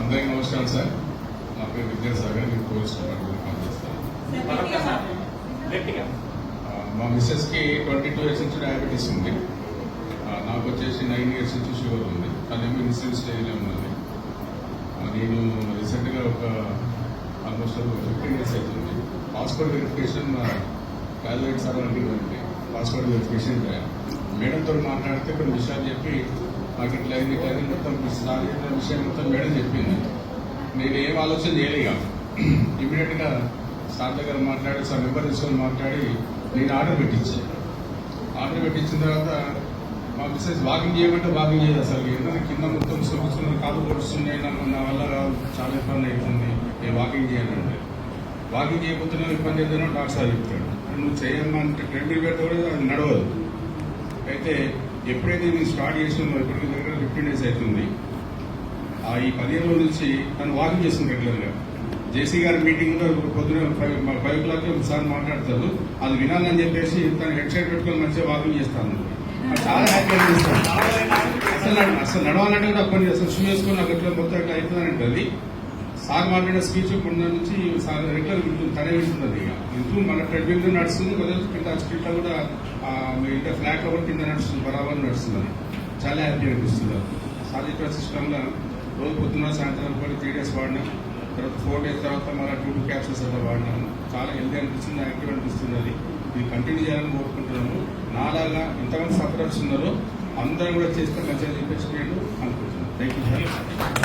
అందరికీ నమస్కారం సార్. నా పేరు విద్యాసాగర్, నేను పోలీస్ డిపార్ట్మెంట్ పనిచేస్తాను. మా మిస్సెస్కి 22 years నుంచి డయాబెటీస్ ఉంది. నాకు వచ్చేసి 9 years నుంచి షుగర్ ఉంది. అదేమో ఇన్సులిన్ స్టేజ్లో ఉన్నది. నేను రీసెంట్గా ఒక ఆల్మోస్ట్ 15 years అవుతుంది. పాస్పోర్ట్ వెరిఫికేషన్ క్యాలిక్యులేట్ సార్ అంటే పాస్పోర్ట్ వెరిఫికేషన్ మేడంతో మాట్లాడితే కొన్ని విషయాలు చెప్పి నాకు ఇట్లా అయింది మొత్తం సార్ చెప్పిన విషయం మొత్తం మేడం చెప్పింది. నేను ఏం ఆలోచన చేయలేక ఇమీడియట్గా సార్ దగ్గర మాట్లాడి సార్ నెంబర్ తీసుకొని మాట్లాడి నేను ఆర్డర్ పెట్టించాను. ఆర్డర్ పెట్టించిన తర్వాత మా మిస్సెస్ వాకింగ్ చేయమంటే వాకింగ్ చేయదు. అసలు ఏంటంటే కింద మొత్తం సొలుస్తున్నారు, కాలు పొడుస్తున్నాయి, నా వల్ల చాలా ఇబ్బంది అవుతుంది, నేను వాకింగ్ చేయాలంటే. వాకింగ్ చేయకపోతున్నావు ఇబ్బంది అవుతుందో డాక్టర్ సార్ చెప్తాడు. నువ్వు చేయమ్మా అంటే ట్రెడ్మిల్ పెడితే కూడా అది నడవదు. అయితే ఎప్పుడైతే నేను స్టార్ట్ చేసినామో ఇప్పటికి దగ్గర 15 days అవుతుంది. ఈ 15 రోజుల నుంచి తను వాకింగ్ చేస్తుంది రెగ్యులర్గా. జేసీ గారి మీటింగ్లో పొద్దున 5 o'clock సార్ మాట్లాడతారు. అది వినాలని చెప్పేసి తను హెడ్ సైడ్ పెట్టుకొని మంచిగా వాకింగ్ చేస్తాను. చాలా హ్యాపీ అనిపిస్తాను. అసలు నడవాలంటే కూడా అప్పటి అసలు షూ వేసుకొని నాకు ఎట్లా మొత్తం ఎట్లా అవుతుందని ఉంటుంది. సార్ మాట్లాడిన స్పీచ్ పొందిన నుంచి సార్ రెగ్యులర్ వింటుంది, తనే వింటున్నది. ఇక వింటూ మన ట్రెడ్మిల్ నడుస్తుంది, కొద్దిగా కింద స్ట్రీట్లో కూడా ఇంకా ఫ్లాట్లో కూడా కింద నడుస్తుంది, బరాబర్ నడుస్తుంది. చాలా హ్యాపీ అనిపిస్తుంది. సాధిత్వ సిస్టంలో రోజు పొద్దున్న సాయంత్రం కూడా 3 days వాడినాం. తర్వాత 4 days తర్వాత మన 2 క్యాప్సూల్స్ అట్లా వాడినాము. చాలా హెల్తీ అనిపిస్తుంది, యాక్టివ్ అనిపిస్తుంది. అది ఇది కంటిన్యూ చేయాలని కోరుకుంటున్నాము. నాలాగా ఎంతమంది సఫరర్స్ ఉన్నారో అందరూ కూడా చేస్తే మంచిగా చెప్పేసి నేను అనుకుంటున్నాను. Thank you.